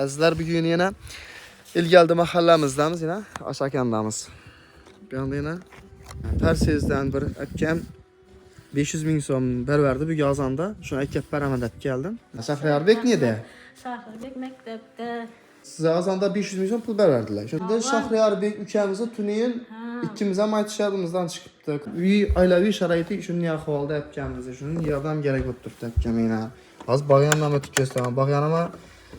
Azizlar, bugün yana İlgeldi mahallemizdamiz, yana Aşakandamiz. Bu yanda yana Persez'den bir akam 500 ming so'm berverdi bu yazanda. Şuna akap beraman deb keldim. Shahriyarbek nede? Shahriyarbek maktabda. Size azanda 500 ming so'm pul berverdiler. Shunda Shahriyarbek ukamizni tunayin ikkimiz ham aytishadimizdan chiqibdi. Uy oilaviy sharoiti shunday ahvolda akamiz, shuni yordam kerak bo'lib turibdi akam yana. Hozir bag'yondan o'tib ketdim. Bag'yonama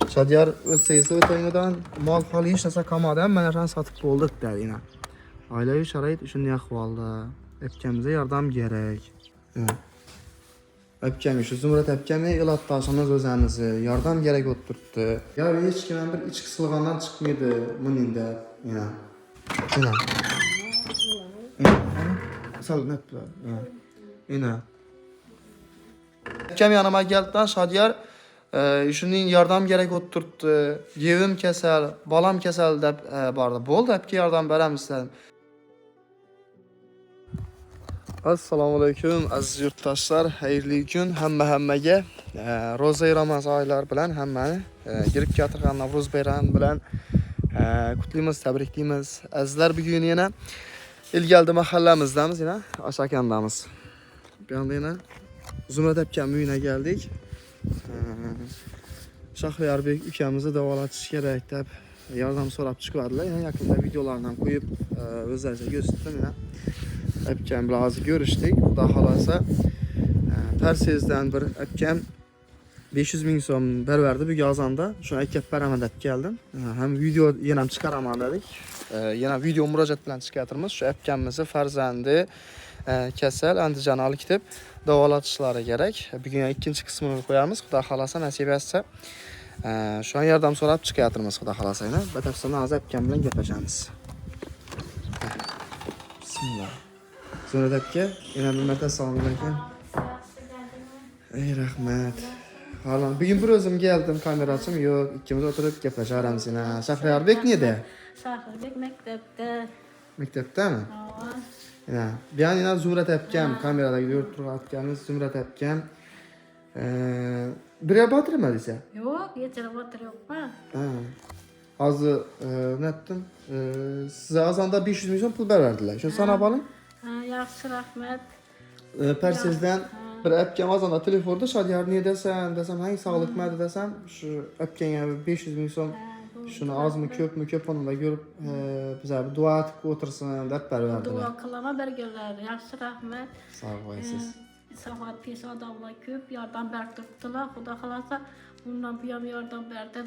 Şadiyar öz sayısı öteyiniden mal hali hiç nasıl kamadan ben her satıp olduk der yine. Ailevi şarayet üçün yakvalda. Epkemize yardım gerek. Epkemi şu zümrüt epkemi ilattaşınız özenizi yardım gerek oturttu. Ya hiç kimen bir iç kısılgandan çıkmıyordu buninde yine. Yine. Sal netler. Yine. Epkemi yanıma geldikten Şadiyar Şunun yardım gerek oturttu. Yevim kesel, balam kesel deb bardı. Boldu hepki yardım berem istedim. Assalamu alaykum aziz yurttaşlar, hayırlı gün hammaga. Roza Ramazon oylar bilan hammani girib keltirgan Navruz bayrami bilan kutlaymiz, tabriklaymiz. Azizlar, bugun yana İlgeldi mahallemizdamiz, yana Aşakandamiz. Bu yanda yana Zumrat akam uyuna geldik. Shahriyarbek ukamizni davolatish kerak deb yordam so'rab chiqadilar. Yani yaqinda videolardan qo'yib o'zlariga ko'rsatdim. Akam bilan hozir ko'rishdik. Xudo xolasa Persez'dan bir akam 500 ming so'm berverdi bu yazanda. Shuni akab beraman deb keldim. Ham video yana chiqaraman dedik. Yana video murojaat bilan chiqartirmiz. Shu akamimizni farzandi kasal Andijon olib ketib davolatishlari kerak. Bugun ikkinchi qismini qo'yamiz. Xudo xolasa nasib etsa şu an yardım so'rab chiqyapmiz. Xudo xolasa yana batafsil hozir akam bilan gaplashamiz. Bismillah. Zumrat aka, yana bir marta assalomu alaykum. Ey rahmat. Halam bugün bir o'zim keldim, kamerachim yo'q, ikkimiz o'tirib gaplasharamiz yana. Shahriyarbek nede? Shahriyarbek maktabda. Maktabdami? Ya, ben yine Zumrat akam kamerada yurib turganimiz Zumrat akam. Birga batırmadıysa? Yo'q, yechirib o'tiryapman. Ha. Hozir netdim. Size azanda 500 milyon pul berdiler. Şu sana balım? Ha, yaxshi rahmat. Persizden bir akam azanda telefonda Şadiyar ne desem hangi sağlık mı desem şu akam 500 milyon şunu az mı köp onu da görüp bize bir dua atıp otursun dep berdiler. Dua qilama berganlar. Yaxshi rahmat. Sağ olasınız. Sahat pes adamlar ko'p yordam berib turibdilar. Xudo xolasa bundan bu ham yordam berdi.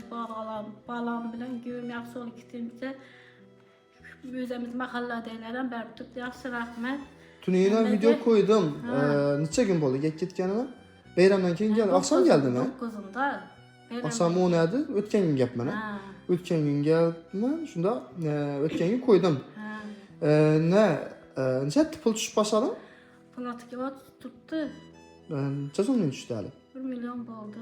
Balam bilan go'm yaxshi olib ketimiz. O'zimiz mahalladagilar ham berib turibdi. Yaxshi rahmat. Tuniyina video koydum. Necha gün bo'ldi ketganimi? Bayramdan keyin geldi. Akşam geldi mi? 9'unda. Akşam o neydi? Ötken gün gapman. Ötken gün geldim. Şunda ötken gün koydum. Necha pul tushib boshladim? Plastikga tuttu. Necha so'mdan tushdi hali? 1 milyon bo'ldi.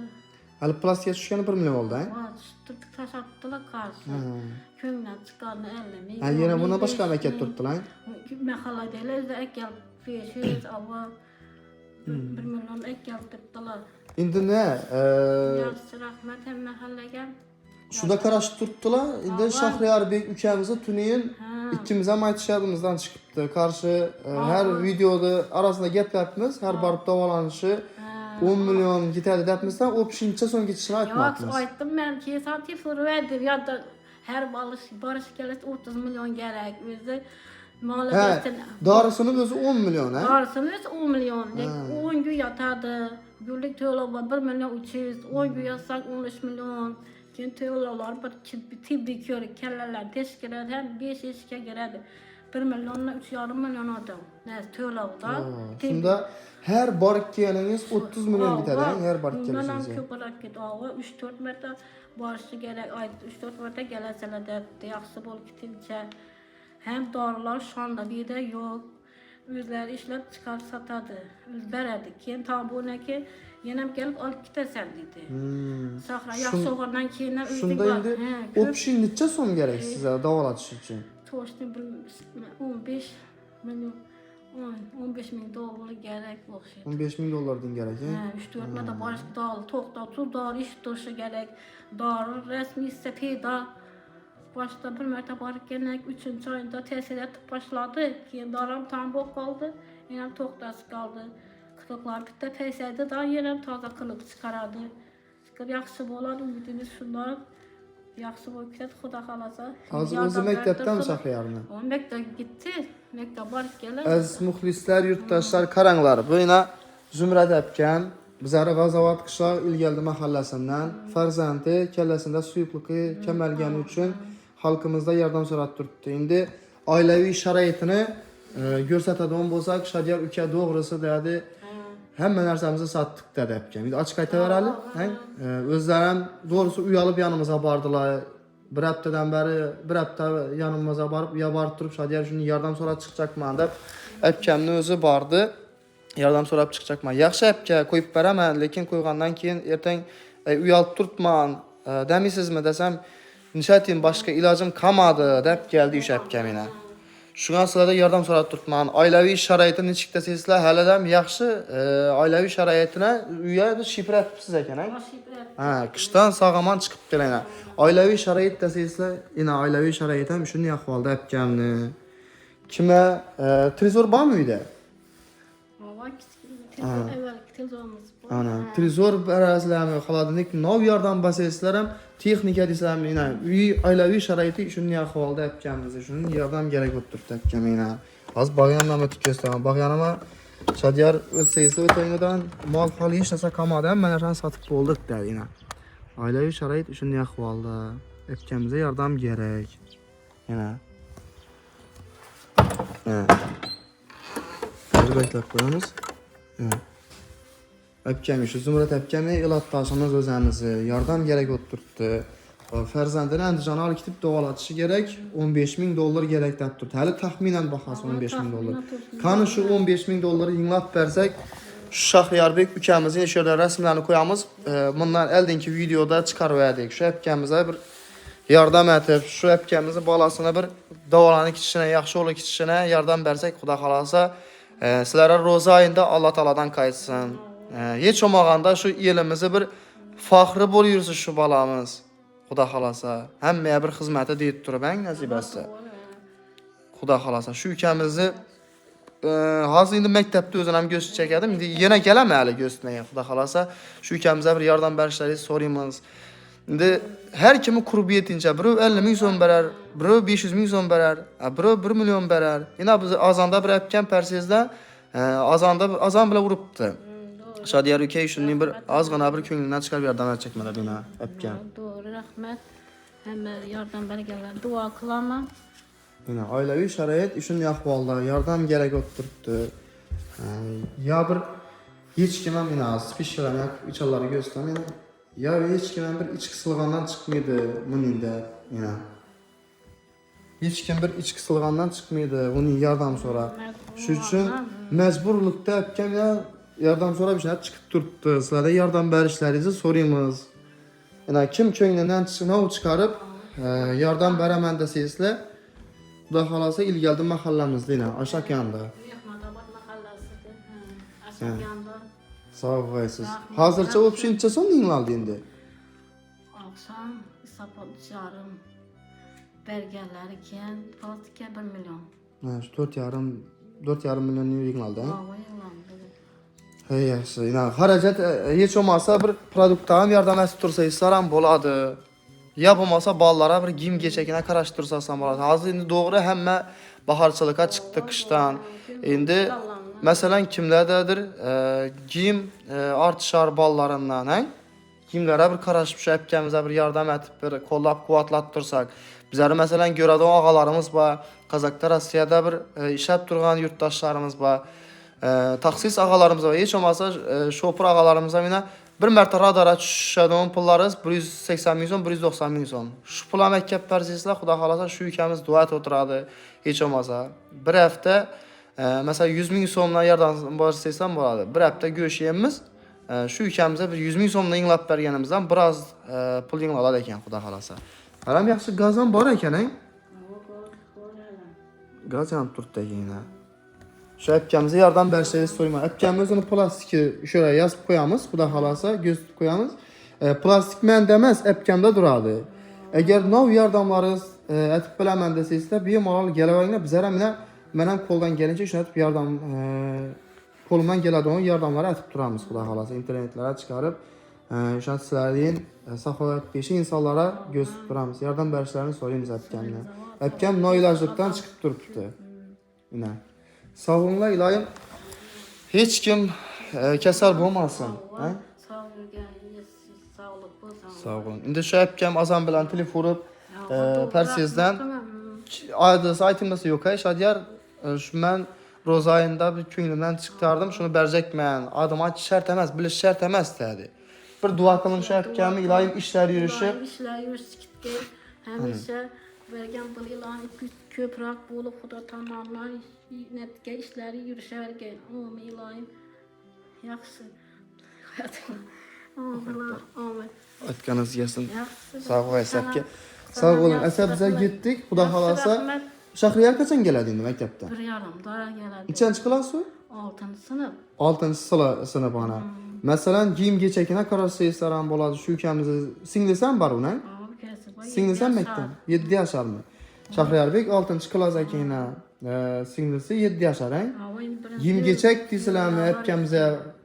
Hali plastikga tushgani 1 million bo'ldi, ha? Tutib tashlabdilar qarshi. Ko'ngdan chiqqanini 50 ming. Ha, yana buni boshqa makat turibdilar. Mahalladagilar akal 500 avva 1 milyon akal turibdilar. Endi ne? Yaxshi rahmat ham mahallaga. Şurada qarashib turibdilar. Endi Shahriyarbek ukamizni tunayin ikkimiz ham aytishadimizdan chiqibdi. Qarshi har videoda arasida gaplashamiz, har borib davolanishi 10 milyon ketadi debmizdan, o necha so'm ketishini aytmoqmiz. Yo'q, aytdim men kesan telefon verdim. Yo'da her borish kelasi 30 milyon kerak. O'zi He, doğrusunun özü 10 milyon, he? Doğrusunun özü 10 milyon. 10 gün yatadı. Günlük to'lov 1 milyon 300. 10 gün yatsak 13 milyon. Keyin to'lovlar bir tibbiy ko'rik kallalar teshkillar ham 5 ishga kiradi. 1 milyondan 3,5 milyon odam. To'lovda. Shunda her borib kelganingiz 30 milyon ketadi, her borib kelishingiz. kelishingiz. Bundan ko'proq ketadi. 3-4 marta borishi kerak. 3-4 marta kelasalar deb yaxshi bo'lib ketincha. Hem dorilar shonda bida yo'q. O'zlari ishlab chiqarib sotadi. O'z beradi. Keyin tabunaki yana kelib olib ketasan dedi. Sahra yaxshi o'g'irdan keyin o'zing Shunda endi o kishi necha so'm kerak sizga davolatish uchun? To'shni 15 milyon 15 bin dolar gerek oxşayır. 15 bin dolardan gerek. Hə, 3-4 mədə barış dağlı, toxtatsız dar, iş duruşu gerek. Darı rəsmi hissə peyda. Başda bir mərtə barıq gələk 3-cü ayında təsirət başladı. Keyin daram tam boq qaldı. Yenə toxtası qaldı. Qılıqlar bitdə pəysədi da yenə taza qılıq çıxaradı. Çıxır yaxşı bolar ümidimiz şunlar. Yaxşı boy kitət xuda xalasa. Hazır özü məktəbdən uşaqlarını. O məktəbə getdi. Məktəb barıq gələk. Əziz muxlislər, yurttaşlar, qaranlar. Bu yine Zümrət Əbkən, bizləri Qazavat Qışlaq İlgəldi məhəlləsindən fərzəndi kəlləsində suyuqluğu kəməlgəni üçün xalqımızda yardım sorat durdu. İndi ailəvi şəraitini görsətədən bolsaq, Şadiyar ülkə doğrusu dedi. Həmmə nərsəmizi satdıq dedi Əbkən. İndi açıq ayta verəli. Özlərim doğrusu uyalıb yanımıza bardılar. Bir həftədən bəri, bir həftə yanımıza barıb, yabarıb durub Şadiyar üçün yardım sorat çıxacaqmı deyib. Əbkəmin özü bardı. Yardım sorab çıxacaqmı? Yaxşı Əbkə qoyub bərəmən, lakin qoyğandan keyin ertəng uyalıb turtman demisizmi desəm, nişətin başqa ilacım kalmadı deyib gəldi iş Əbkəminə. Şuan sırada yardım sorab turtman, ailəvi şəraiti neçik desəsizlər, hələdəm yaxşı ailəvi şəraitinə üyə şifrə etibsiz əkən. Qışdan sağaman çıxıb gələnə. Ailəvi şərait desəsizlər, yine ailəvi şəraitəm üçün yaxvalda Əbkəmini. Kimə trezor var mıydı? Ana, trezor ərazilərimi, xaladınik, nov yardım baseslərəm, texnika desəm, yine ailəvi şəraiti üçün yaxvalda Əbkəmimiz üçün yardım gərək oturdu Əbkəminə. Az bağyanla ötüb göstərəm. Bağyanama Şadiyar öz seyisi ötəyinədən mal xalı heç nəsə kamadan mənərən satıb olduq der yine. Ailəvi şərait üçün yaxvalda Əbkəmizə yardım gərək. Yine. Gözü bəkləb qoyunuz. Əbkəmi, şu Zümrət Əbkəmi elatdaşınız özənizi yardım gərək oturtdu. Fərzəndini Əndicana alı kitib doğalatışı gərək 15 bin dolar gərək dəbdirdi. Həli təxminən baxası 15 bin dolar. Kanı şu 15 bin doları inlat bərsək, şu Şaxriyarbek ülkəmizin şöyle rəsmlərini koyamız. Bunlar əldinki videoda çıxar verdik. Şu Əbkəmizə bir yardım etib, şu Əbkəmizin balasına bir davalanı kişinə, yaxşı oğlu kişinə yardım bərsək, xuda xalasa. Sizlərə roza ayında Allah taladan qayıtsın. Heç olmağanda şu elimizi bir faxrı buluyorsunuz şu balamız. Xuda xalasa. Həmməyə bir xizməti deyib durub, nəzibəsə. Xuda xalasa. Şu ülkəmizi hazır indi məktəbdə özünəm göstər çəkədim. İndi yenə gələməli göstərməyə Xuda xalasa. Şu ülkəmizə bir yardım bərişləri soruyumuz. İndi hər kimi qurub yetincə, biri 50 min son bərər, biri 500 min son bərər, biri 1 milyon bərər. Yine biz azanda bir Əbkəm pərsizdə azan bile vurubdu. Şadiyar ülke üçün bir az qana bir könlündən çıxar yardım çəkmədə bina Əbkəm. Doğru, rəhmət. Həmə yardım bəri gələn dua qılama. Yine ailəvi şərait üçün yaxvalda yardım gərək oturtdu. Ya bir heç kimə yine spişləmək içələri göstərəm. Ya heç kimə bir iç qısılğandan çıxmıydı bunində yine. Heç kim bir iç qısılğandan çıxmıydı bunun yardım sonra. Şu üçün məcburluqda Əbkəm yardım sonra bir şeyler çıxıb durdu. Sırada yardım bərişlərinizi soruyumuz. Yəni kim könlündən sınav çıxarıb yardım bərəmən desəsizlər, bu da xalasa İlgəldi məhəlləmizdə yine aşağı yanda. Yaxmadabat məhəlləsidir. Aşağı yanda. Sağ olasınız. Hazırca o pişin neçəsən dinlaldı indi? Akşam hesaplaşarım. Belgeleri iken, plastikə 1 milyon. Şu 4,5 milyon yığıldı. Hava yığılandı. Hey yaxşı. Yəni xəracət heç olmasa bir produktdan yardım etib tursa istaram boladı. Ya olmasa ballara bir giyim geçəkinə qaraşdırsasan boladı. Hazır indi doğru həmmə baharçılığa çıxdı qışdan. İndi məsələn kimlərdədir? Giyim artışar ballarından, hə? Giyimlərə bir qaraşmış Əbkəmizə bir yardım etib bir kollab quvvatlatdırsaq. Bizləri məsələn görədə o ağalarımız var. Qazaxda Rusiyada bir işləb durğan yurtdaşlarımız var. Taksis ağalarımız var. Heç olmasa şopur ağalarımıza yine bir mərtə radara düşədən pullarız 180 milyon, 190 milyon. Şu pula məktəb pərsizlər xuda xalasa şu ülkəmiz dua et oturadı. Heç olmasa bir həftə mesela 100 min somla yardım başlayırsan boladı. Bir həftə görüşəyimiz şu ülkəmizə bir 100 min somla inqilab bərgənimizdən biraz pul inqilab ekan xuda xalasa. Aram yaxşı qazan var ekan, hə? Qaz yanıb durdu yine. Şu epkemize yardım berseniz sorayım. Epkemiz onu plastiki şöyle yazıp koyamız. Bu da halasa göz koyamız. Plastik mən demez epkemde duradı. Eğer nov yardımlarınız etip bilemem deseyizdə bir malal gələyinə bizərə mənəm koldan gelince şunu etip yardım kolumdan gələdə onun yardımları etip duramız. Bu da halasa internetlere çıkarıp şu an sizlərin saxolat beşi insanlara göz duramız. Yardım berslərini sorayım epkemle. Epkem no ilaclıktan çıkıp duruptu. Yine. Sağ olunla ilayım. Hiç kim keser bulmasın. Sağ ol, sağlık bu. Sağ olun. İndi şu epkem azam bilen telef vurup Persiyez'den adı saytımda yok ay şadiyar şu ben Rozayında bir köyünden çıkardım şunu berzekmeyen adıma şart emez biliş şart emez dedi. Bir dua kılın şu epkemi ilayım işler yürüyüşüp. İşler yürüyüşüp hemişe vergen bu ilan köprak bulup Xuda tamamlar netke işleri yürüşerken o ilayım yaxşı. Allah amin. Atkanız yesin. Yaxşı. Sağ ol Esəbki. Sağ olun. Əsəb bizə getdik. Xuda halasa. Şahriyar kaçan geldi indi məktəbdən? Bir yarımda geldi. İçinci klass o? 6-cı sınıf. 6-cı sınıf ana. Məsələn, giyim keçəkinə karar seyisləran boladı. Şu ülkəmizdə singlisen var ona? Singlisen məktəb. 7 yaşar mı? Şahriyar Bey 6-cı klass əkinə singlisi 7 yaşar, hə? Giyim keçək deyiləmi, epkəmizə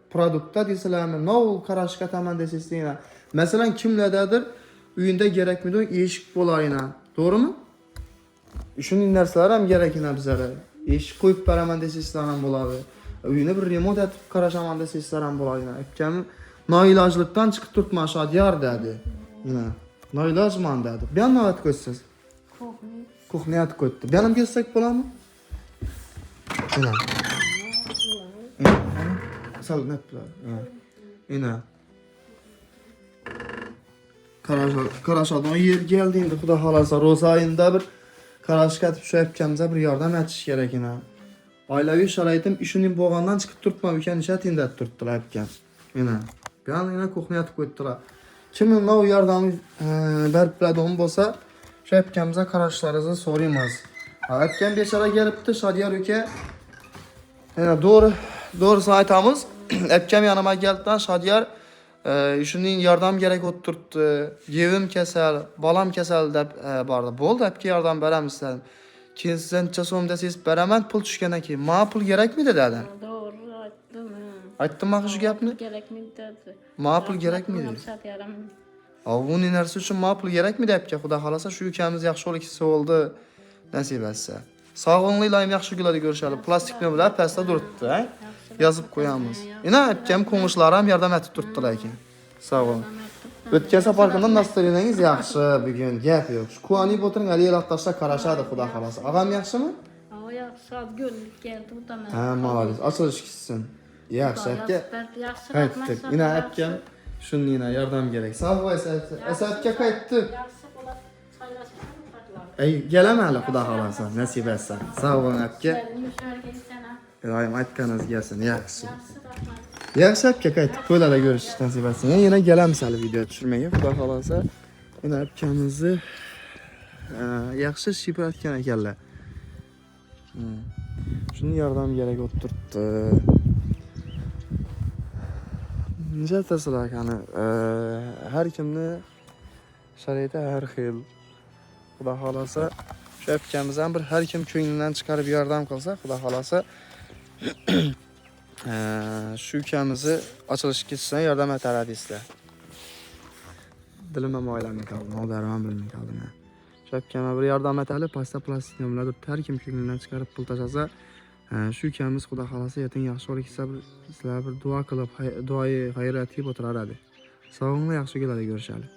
produkta deyiləmi, nol karaşqa tamam desəsinə. Məsələn, kimlədədir? Üyündə gərəkmidir, iş bolarına. Doğru mu? Şunun nərsələr həm gərəkinə bizərə. İş qoyub bərəmən desəsinə boladı. Üyünə bir remont etib qaraşaman desəsinə bolarına. Epkəmi nailacılıqdan çıxıb tutma şadiyar dedi. Yine. Nailacman dedi. Ben ne at koysuz? Kuhne at koydu. Benim gezsek bolar mı? Yine. Sal ne yaptılar? Yine. Karaşadan yer geldiğinde Xuda halasa Roza ayında bir Karaşıq etib şu epkəmizə bir yardım etiş gerek yine. Ailəvi şəraitim işinin boğandan çıxıb tutma ülkən işə tindət tutdular epkəm. Yine. Ben yine kuhne at koydular. Kimin o yardımı bərplədi onun bolsa şu epkəmizə Karaşlarınızı sorayımız. Epkəm beşara gelipti Şadiyar ülke. Yani doğru saytamız epkəm yanıma geldikten Şadiyar şunun yardım gerek oturttu. Yevim kesel, balam kesel de barda. Bol da epki yardım berem istedim. Ki sizin çasım desiz beremend pul düşkene ki. Ma pul gerek mi dedi? Doğru aytdım. Ayttın mı şu gapni? Gerek mi dedi? Ma pul gerek mi dedi? Avun inersi üçün ma pul gerek mi deyip ki Xuda halasa şu ülkemiz yaxşı ikisi oldu. Nasip etse. Sağ olun ilayim yaxşı gülədi görüşəli. Plastik növlər pəstə durutdu. Yazıp koyamız. Yine epkem konuşlarım yardım etip durttular ki. Sağ olun. Ötkəsə parkında nasılsınız? Yaxşı bugün gəp yox. Şu kuani boturun əli elaqdaşlar qaraşadı Xuda xalası. Ağam yaxşı mı? Aa yaxşı, günlük geldi bu da mən. Hə, malariz. Açılış gitsin. Yaxşı, epke. Qayıtdık. Yine epkem şunun yine yardım gerek. Sağ ol Əsədkə qayıtdık. Yaxşı olar. Çaylaşırsan mı? Ey, gələm hələ Xuda xalası. Nəsib etsən. Sağ olun epke. İlayim aytqanız gəlsin. Yaxşı. Yaxşı epke qayıtdık. Böyle de görüşürüz nəsib etsin. Yine gələm səli video düşürməyə Xuda xalası. Yine epkəmizi yaxşı şibr etkən əkərlər. Şunu yardım gerek oturttu. Necə təsələk hani hər kimni şəraitə hər xil Xuda xalasa şu epkəmizdən bir hər kim köyündən çıxarıb yardım qılsa Xuda xalasa şu ülkəmizi açılış keçsinə yardım etərədi istə. Dilimə ailəmi qaldım, o dərman bilmə qaldım. Şu epkəmə bir yardım etəli pasta plastik nömrədir. Hər kim köyündən çıxarıb pul taşasa şu ülkəmiz Xuda xalasa yetin yaxşı olur ki sizlər bir dua qılıb duayı xeyir etib oturarədi. Sağ olun, yaxşı gülədə görüşəli.